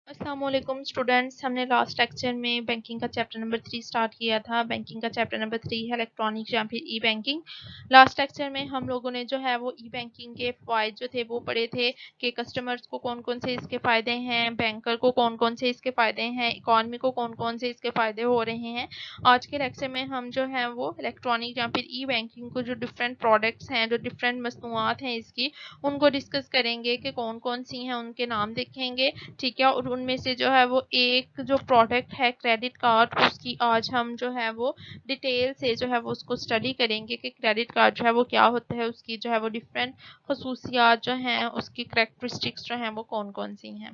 अस्सलाम वालेकुम स्टूडेंट्स। हमने लास्ट लेक्चर में बैंकिंग का चैप्टर नंबर 3 स्टार्ट किया था। बैंकिंग का चैप्टर नंबर 3 है इलेक्ट्रॉनिक या फिर ई बैंकिंग। लास्ट लेक्चर में हम लोगों ने जो है वो ई बैंकिंग के फ़ायदे जो थे वो पढ़े थे कि कस्टमर्स को कौन कौन से इसके फ़ायदे हैं, बैंकर को कौन कौन से इसके फ़ायदे हैं, इकॉनमी को कौन कौन से इसके फ़ायदे हो रहे हैं। आज के लेक्चर में हम जो है वो इलेक्ट्रॉनिक या फिर ई बैंकिंग को जो डिफरेंट प्रोडक्ट्स हैं, जो डिफरेंट मसनूआत हैं इसकी, उनको डिस्कस करेंगे कि कौन कौन सी हैं, उनके नाम देखेंगे। ठीक है, और उनमें से जो है वो एक जो प्रोडक्ट है क्रेडिट कार्ड, उसकी आज हम जो है वो डिटेल से जो है वो उसको स्टडी करेंगे कि क्रेडिट कार्ड जो है वो क्या होता है, उसकी जो है वो डिफरेंट खसूसियात जो हैं, उसकी करेक्टरिस्टिक्स जो हैं वो कौन कौन सी हैं।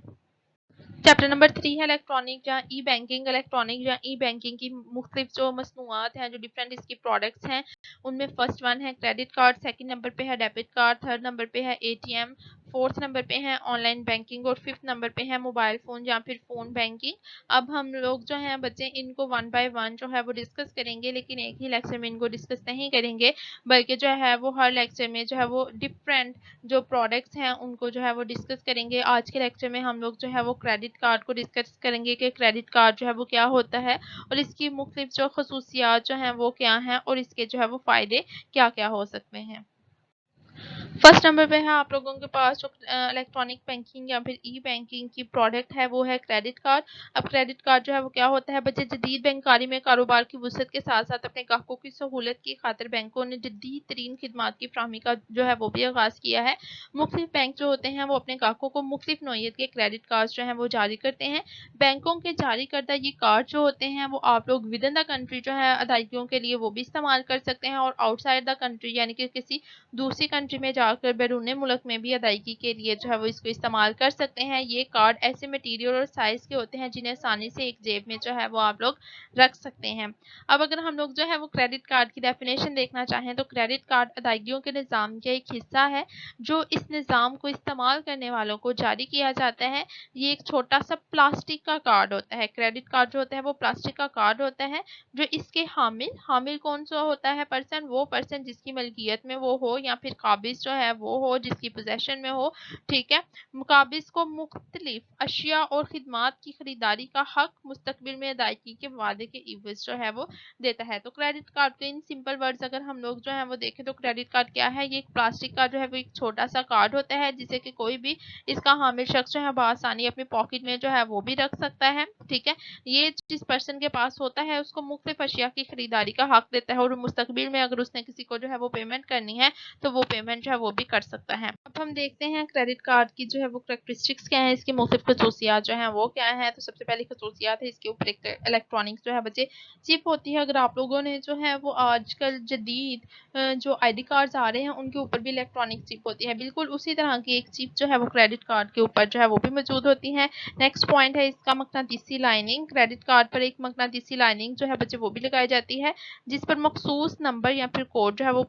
चैप्टर नंबर 3 है इलेक्ट्रॉनिक या ई बैंकिंग। इलेक्ट्रॉनिक या ई बैंकिंग की मुख्तलिफ जो मसनूआत हैं, जो डिफरेंट इसकी प्रोडक्ट्स हैं, उनमें फर्स्ट वन है क्रेडिट कार्ड, सेकंड नंबर पे है डेबिट कार्ड, थर्ड नंबर पे है एटीएम, फोर्थ नंबर पे है ऑनलाइन बैंकिंग और फिफ्थ नंबर पे है मोबाइल फ़ोन या फिर फ़ोन बैंकिंग। अब हम लोग जो हैं बच्चे इनको वन बाय वन जो है वो डिस्कस करेंगे, लेकिन एक ही लेक्चर में इनको डिस्कस नहीं करेंगे, बल्कि जो है वो हर लेक्चर में जो है वो डिफरेंट जो प्रोडक्ट्स हैं उनको जो है वो डिस्कस करेंगे। आज के लेक्चर में हम लोग जो है वो क्रेडिट कार्ड को डिस्कस करेंगे कि क्रेडिट कार्ड जो है वो क्या होता है और इसकी मुख्तलिफ जो खसूसियात जो हैं वो क्या हैं और इसके जो है वो फ़ायदे क्या क्या हो सकते हैं। फर्स्ट नंबर पे है आप लोगों के पास जो इलेक्ट्रॉनिक बैंकिंग या फिर ई बैंकिंग की प्रोडक्ट है वो है क्रेडिट कार्ड। अब क्रेडिट कार्ड जो है वो क्या होता है बच्चे, जदीद बैंकारी में कारोबार की वसअत के साथ साथ अपने ग्राहकों की सहूलत की खातिर बैंकों ने जदीद तरीन खिदमात की फ्राहमी का जो है वो भी आगाज़ किया है। मुख्तलिफ बैंक जो होते हैं वो अपने ग्राहकों को मुख्तलिफ नौइयत के क्रेडिट कार्ड जो हैं वो जारी करते हैं। बैंकों के जारी करदा ये कार्ड जो होते हैं वो आप लोग विद इन द कंट्री जो है अदायगियों के लिए वो भी इस्तेमाल कर सकते हैं और आउटसाइड द कंट्री यानी कि किसी दूसरी कंट्री में जाकर बैरून मुल्क में भी अदायगी के लिए जो है वो इसको इस्तेमाल कर सकते हैं। ये कार्ड ऐसे मटेरियल और साइज़ के होते हैं जिन्हें आसानी से एक जेब में जो है वो आप लोग रख सकते हैं। अब अगर हम लोग जो है वो क्रेडिट कार्ड की डेफिनेशन देखना चाहें तो क्रेडिट कार्ड अदायगियों के निज़ाम का एक हिस्सा है जो इस निज़ाम को इस्तेमाल करने वालों को जारी किया जाता है। ये एक छोटा सा प्लास्टिक का कार्ड होता है। क्रेडिट कार्ड जो होता है वो प्लास्टिक का कार्ड होता है जो इसके हामिल कौन सा होता है पर्सन, वो पर्सन जिसकी मलकियत में वो हो या फिर काबिज जो है वो हो, जिसकी पोजेशन में हो। ठीक है, काबिज को मुख्तलिफ अशिया और खिदमात की खरीदारी का हक मुस्तकबिल में अदायगी के वादे के इवज जो है वो देता है। तो क्रेडिट कार्ड के इन सिंपल वर्ड्स अगर हम लोग जो है वो देखें तो क्रेडिट कार्ड क्या है, ये एक प्लास्टिक का जो है वो एक छोटा सा कार्ड होता है जिसे कि कोई भी इसका हामिल शख्स जो है बआसानी अपनी पॉकेट में जो है वो भी रख सकता है। ठीक है, ये जिस पर्सन के पास होता है उसको मुख्तलिफ अशिया की खरीदारी का हक देता है और मुस्तकबिल में अगर उसने किसी को जो है वो पेमेंट करनी है तो वो पेमेंट जो है वो भी कर सकता है। अब हम देखते हैं क्रेडिट कार्ड की जो है वो करेक्टरिस्टिक्स क्या है, इसकी मुख्तलिफ खसूसियात जो हैं वो क्या है। तो सबसे पहली खसूसियात है इसके ऊपर एक इलेक्ट्रॉनिक्स जो है बच्चे चिप होती है। अगर आप लोगों ने जो है वो आजकल जदीद जो ID कार्ड्स आ रहे हैं उनके ऊपर भी इलेक्ट्रॉनिक चिप होती है, बिल्कुल उसी तरह की एक चिप जो है वो क्रेडिट कार्ड के ऊपर जो है वो भी मौजूद होती है। नेक्स्ट पॉइंट है इसका मकनातीसी लाइनिंग। क्रेडिट कार्ड पर एक मकनातीसी लाइनिंग जो है बच्चे वो भी लगाई जाती है जिस पर मखसूस नंबर या फिर कोड जो है वो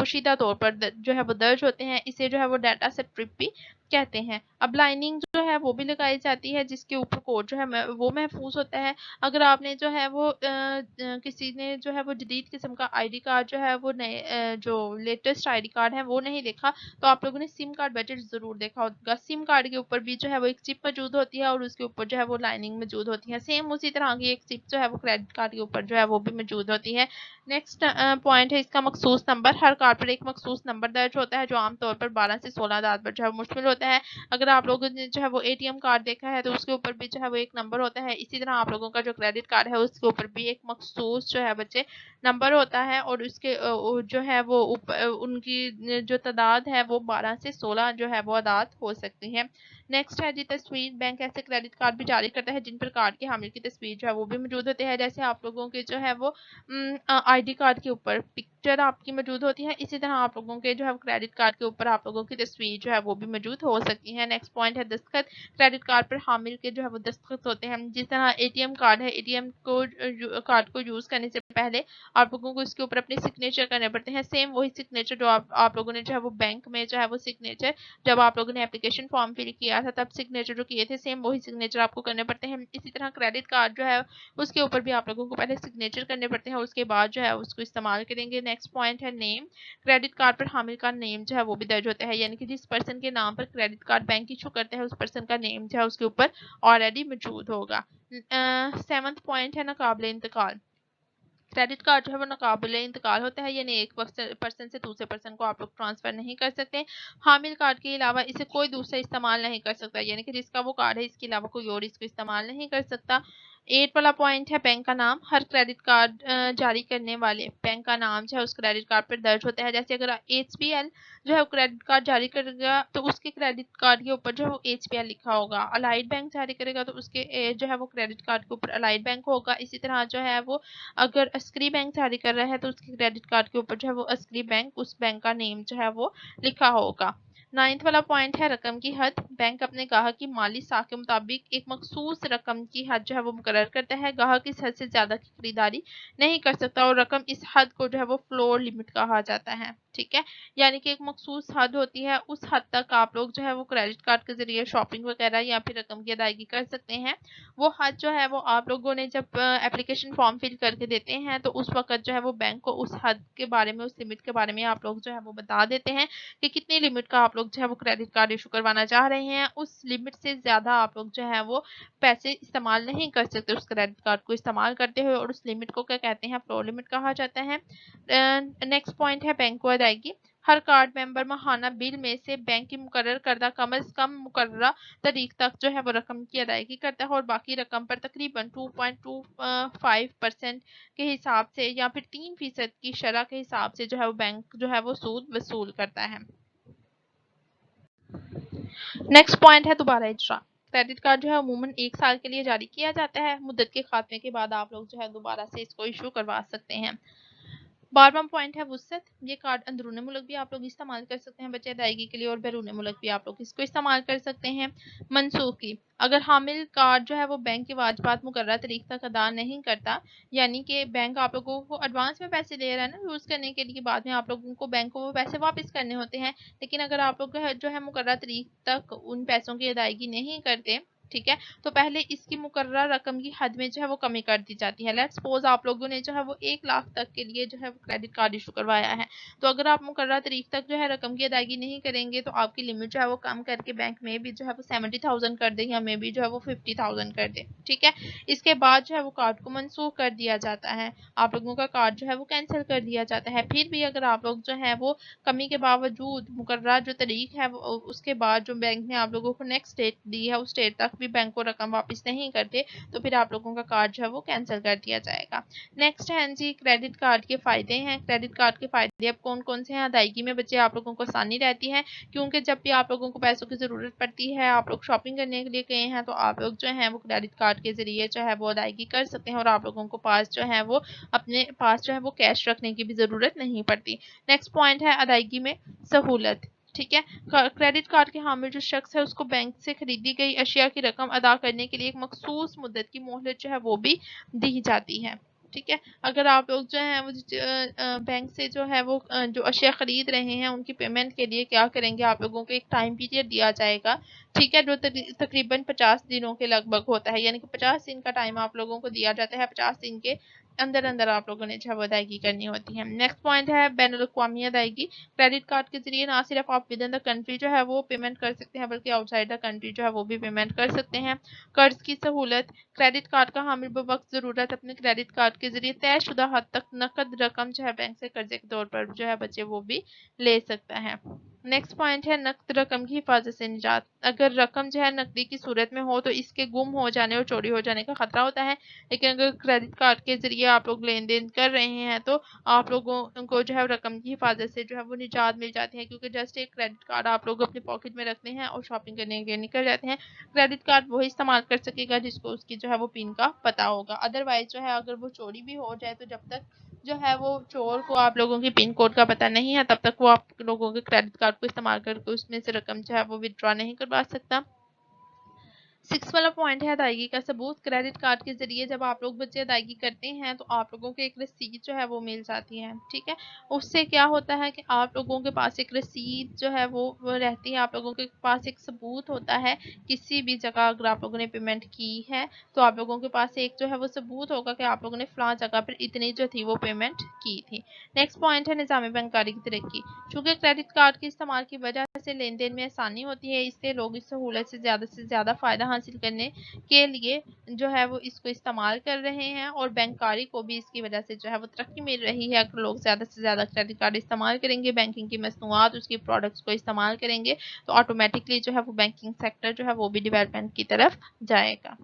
पोशीदा तौर पर जो है वो दर्ज होते हैं। इसे जो है वो डाटा स्ट्रिप भी कहते हैं। अब लाइनिंग जो है वो भी लगाई जाती है जिसके ऊपर कोड जो है वो महफूज होता है। अगर आपने जो है वो किसी ने जो है वो जदीद किस्म का ID कार्ड जो है वो नए जो लेटेस्ट ID कार्ड है वो नहीं देखा तो आप लोगों ने सिम कार्ड बजट ज़रूर देखा होगा। सिम कार्ड के ऊपर भी जो है वो एक चिप मौजूद होती है और उसके ऊपर जो है वो लाइनिंग मौजूद होती है। सेम उसी तरह की एक चिप जो है वो क्रेडिट कार्ड के ऊपर जो है वो भी मौजूद होती है। नेक्स्ट पॉइंट है इसका मखसूस नंबर। हर कार्ड पर एक मखसूस नंबर दर्ज होता है जो आमतौर पर 12 से 16 अदाद पर जो है मुश्तमिल होता है। अगर आप लोगों ने जो है वो ATM कार्ड देखा है तो उसके ऊपर भी जो है वो एक नंबर होता है। इसी तरह आप लोगों का जो क्रेडिट कार्ड है उसके ऊपर भी एक मखसूस जो है बच्चे नंबर होता है और उसके जो है वो उनकी जो तादाद है वो 12 से 16 जो है वो अदाद हो सकती है। नेक्स्ट है जी तस्वीर। बैंक ऐसे क्रेडिट कार्ड भी जारी करता है जिन पर कार्ड के हामिल की तस्वीर जो है वो भी मौजूद होती है। जैसे आप लोगों के जो है वो ID कार्ड के ऊपर पिक्चर आपकी मौजूद होती है, इसी तरह आप लोगों के जो है क्रेडिट कार्ड के ऊपर आप लोगों की तस्वीर जो है वो भी मौजूद हो सकती है। नेक्स्ट पॉइंट है दस्तखत। क्रेडिट कार्ड पर हामिल के जो है वो दस्तखत होते हैं। जिस तरह ATM कार्ड है, ATM को कार्ड को यूज़ करने से पहले आप लोगों को इसके ऊपर अपने सिग्नेचर करने पड़ते हैं। सेम वही सिग्नेचर जो आप लोगों ने जो है वो बैंक में जो है वो सिग्नेचर जब आप लोगों ने एप्लीकेशन फॉर्म फिल किया आया था तब सिग्नेचर जो किए थे सेम वही सिग्नेचर आपको करने पड़ते हैं। इसी तरह क्रेडिट कार्ड जो है उसके ऊपर भी आप लोगों को पहले सिग्नेचर करने पड़ते हैं, उसके बाद जो है उसको इस्तेमाल करेंगे। नेक्स्ट पॉइंट है नेम। क्रेडिट कार्ड पर हामिल का नेम जो है वो भी दर्ज होता है, यानी कि जिस पर्सन के नाम पर क्रेडिट कार्ड बैंक इशू करते हैं उस पर्सन का नेम जो है उसके ऊपर ऑलरेडी मौजूद होगा। 7th पॉइंट है नाकाबिले इंतकाल। क्रेडिट कार्ड जो है वो नाकाबिले इंतकाल होता है, यानी एक पर्सन से दूसरे पर्सन को आप लोग ट्रांसफर नहीं कर सकते। हामिल कार्ड के अलावा इसे कोई दूसरा इस्तेमाल नहीं कर सकता, यानी कि जिसका वो कार्ड है इसके अलावा कोई और इसको इस्तेमाल नहीं कर सकता। 8 वाला पॉइंट है बैंक का नाम। हर क्रेडिट कार्ड जारी करने वाले बैंक का नाम जो है उस क्रेडिट कार्ड पर दर्ज होता है। जैसे अगर HBL जो है वो क्रेडिट कार्ड जारी करेगा तो उसके क्रेडिट कार्ड के ऊपर जो है वो HBL लिखा होगा। अलाइड बैंक जारी करेगा तो उसके जो है वो क्रेडिट कार्ड के ऊपर अलाइड बैंक होगा। इसी तरह जो है वो अगर अस्करी बैंक जारी कर रहा है तो उसके क्रेडिट कार्ड के ऊपर जो है वो अस्करी बैंक, उस बैंक का नेम जो है वो लिखा होगा। 9th वाला पॉइंट है रकम की हद। बैंक अपने ग्राहक की माली साख के मुताबिक एक मखसूस रकम की हद जो है वो मुकर्रर करता है। ग्राहक इस हद से ज्यादा की खरीदारी नहीं कर सकता और रकम इस हद को जो है वो फ्लोर लिमिट कहा जाता है। ठीक है, यानी कि एक मखसूस हद होती है, उस हद तक आप लोग जो है वो क्रेडिट कार्ड के जरिए शॉपिंग वगैरह या फिर रकम की अदायगी कर सकते हैं। वो हद जो है वो आप लोगों ने जब एप्लीकेशन फॉर्म फिल करके देते हैं तो उस वक्त जो है वो बैंक को उस हद के बारे में, उस लिमिट के बारे में आप लोग जो है वो बता देते हैं कि कितनी लिमिट का आप लोग जो है वो क्रेडिट कार्ड इशू करवाना चाह रहे हैं। उस लिमिट से ज्यादा आप लोग जो है वो पैसे इस्तेमाल नहीं कर सकते उस क्रेडिट कार्ड को इस्तेमाल करते हुए, और उस लिमिट को क्या कहते हैं, फ्लोर लिमिट कहा जाता है। नेक्स्ट पॉइंट है बैंक को अदायगी। हर कार्ड मेंबर माहाना बिल में से बैंक की मुकर्रर करदा कम अज कम मुकर्ररा तारीख तक जो है वो रकम की अदायगी करता है और बाकी रकम पर तकरीबन 2.25% के हिसाब से या फिर 3% की शरह के हिसाब से जो है वो बैंक जो है वो सूद वसूल करता है। नेक्स्ट पॉइंट है दोबारा इजरा। क्रेडिट कार्ड जो है अमूमन 1 साल के लिए जारी किया जाता है। मुद्दत के खात्मे के बाद आप लोग जो है दोबारा से इसको इशू करवा सकते हैं। 12वां पॉइंट है वुसअत। ये कार्ड अंदरून मुल्क भी आप लोग इस्तेमाल कर सकते हैं बच्चे अदायगी के लिए और बैरून मुल्क भी आप लोग इसको इस्तेमाल कर सकते हैं। मनसूखी। अगर हामिल कार्ड जो है वो बैंक की वाजिबात मुकर्रर तारीख तक अदा नहीं करता, यानी कि बैंक आप लोगों को एडवांस में पैसे दे रहा है ना यूज़ करने के लिए, बाद में आप लोगों को बैंक को वो पैसे वापस करने होते हैं, लेकिन अगर आप लोग जो है मुकर्रर तारीख तक उन पैसों की अदायगी नहीं करते, ठीक है, तो पहले इसकी मुकर्रर रकम की हद में जो है वो कमी कर दी जाती है। लेट्स सपोज आप लोगों ने जो है वो 1 लाख तक के लिए जो है वो क्रेडिट कार्ड इशू करवाया है, तो अगर आप मुकर्रर तारीख तक जो है रकम की अदायगी नहीं करेंगे तो आपकी लिमिट जो है वो कम करके बैंक में भी जो है वो 70,000 कर दे या में भी जो है वो 50,000 कर दे। ठीक है, इसके बाद जो है वो कार्ड को मनसूख कर दिया जाता है, आप लोगों का कार्ड जो है वो कैंसिल कर दिया जाता है। फिर भी अगर आप लोग जो है वो कमी के बावजूद मुकर्रर जो तारीख है उसके बाद जो बैंक ने आप लोगों को नेक्स्ट डेट दी है उस डेट तक भी बैंक को रकम वापस नहीं करते तो फिर आप लोगों का कार्ड जो है वो कैंसिल कर दिया जाएगा। नेक्स्ट है जी क्रेडिट कार्ड के फायदे हैं। क्रेडिट कार्ड के फायदे अब कौन कौन से हैं? अदायगी में बच्चे आप लोगों को आसानी रहती है, क्योंकि जब भी आप लोगों को पैसों की ज़रूरत पड़ती है, आप लोग शॉपिंग करने के लिए गए हैं, तो आप लोग जो है वो क्रेडिट कार्ड के ज़रिए जो है वो अदायगी कर सकते हैं और आप लोगों को पास जो है वो अपने पास जो है वो कैश रखने की भी ज़रूरत नहीं पड़ती। नेक्स्ट पॉइंट है अदायगी में सहूलत। ठीक है, क्रेडिट कार्ड के हामिल जो शख्स है उसको बैंक से खरीदी गई अशिया की रकम अदा करने के लिए एक मखसूस मुद्दत की मोहलत जो है वो भी दी जाती है। ठीक है, अगर आप लोग जो है वो बैंक से जो है वो जो अशिया खरीद रहे हैं उनकी पेमेंट के लिए क्या करेंगे, आप लोगों को एक टाइम पीरियड दिया जाएगा, ठीक है, जो तकरीबन 50 दिनों के लगभग होता है, यानी कि 50 दिन का टाइम आप लोगों को दिया जाता है। 50 दिन के अंदर अंदर आप लोगों ने जो अदायगी करनी होती है। नेक्स्ट पॉइंट है बैनुल अक़वामी अदायगी। क्रेडिट कार्ड के जरिए ना सिर्फ आप विद इन द कंट्री जो है वो पेमेंट कर सकते हैं बल्कि आउटसाइड द कंट्री जो है वो भी पेमेंट कर सकते हैं। कर्ज की सहूलत। क्रेडिट कार्ड का हामिल बवक्त ज़रूरत अपने क्रेडिट कार्ड के जरिए तयशुदा हद तक नकद रकम जो है बैंक से कर्जे के तौर पर जो है बच्चे वो भी ले सकता है। नेक्स्ट पॉइंट है नकद रकम की हिफाजत से निजात। अगर रकम जो है नकदी की सूरत में हो तो इसके गुम हो जाने और चोरी हो जाने का खतरा होता है, लेकिन अगर क्रेडिट कार्ड के जरिए आप लोग लेन देन कर रहे हैं तो आप लोगों को जो है रकम की हिफाजत से जो है वो निजात मिल जाती है, क्योंकि जस्ट एक क्रेडिट कार्ड आप लोग अपने पॉकेट में रखते हैं और शॉपिंग करने के लिए निकल जाते हैं। क्रेडिट कार्ड वही इस्तेमाल कर सकेगा जिसको उसकी जो है वो पिन का पता होगा, अदरवाइज जो है अगर वो चोरी भी हो जाए तो जब तक जो है वो चोर को आप लोगों की पिन कोड का पता नहीं है तब तक वो आप लोगों के क्रेडिट कार्ड को इस्तेमाल करके उसमें से रकम जो है वो विड्रॉ नहीं करवा सकता। सिक्स वाला पॉइंट है अदायगी का सबूत। क्रेडिट कार्ड के जरिए जब आप लोग बच्चे अदायगी करते हैं तो आप लोगों को एक रसीद जो है वो मिल जाती है, ठीक है। उससे क्या होता है कि आप लोगों के पास एक रसीद जो है वो रहती है, आप लोगों के पास एक सबूत होता है। किसी भी जगह अगर आप लोगों ने पेमेंट की है तो आप लोगों के पास एक जो है वो सबूत होगा कि आप लोगों ने फलां जगह पर इतनी जो थी वो पेमेंट की थी। नेक्स्ट पॉइंट है निज़ाम बैंककारी की तरक्की। चूंकि क्रेडिट कार्ड के इस्तेमाल की वजह से लेन देन में आसानी होती है, इससे लोग इस सहूलत से ज़्यादा फ़ायदा हासिल करने के लिए जो है वो इसको इस्तेमाल कर रहे हैं, और बैंककारी को भी इसकी वजह से जो है वो तरक्की मिल रही है। अगर लोग ज़्यादा से ज़्यादा क्रेडिट कार्ड इस्तेमाल करेंगे, बैंकिंग की मसनूआत उसकी प्रोडक्ट्स को इस्तेमाल करेंगे, तो ऑटोमेटिकली जो है वो बैंकिंग सेक्टर जो है वो भी डेवलपमेंट की तरफ जाएगा।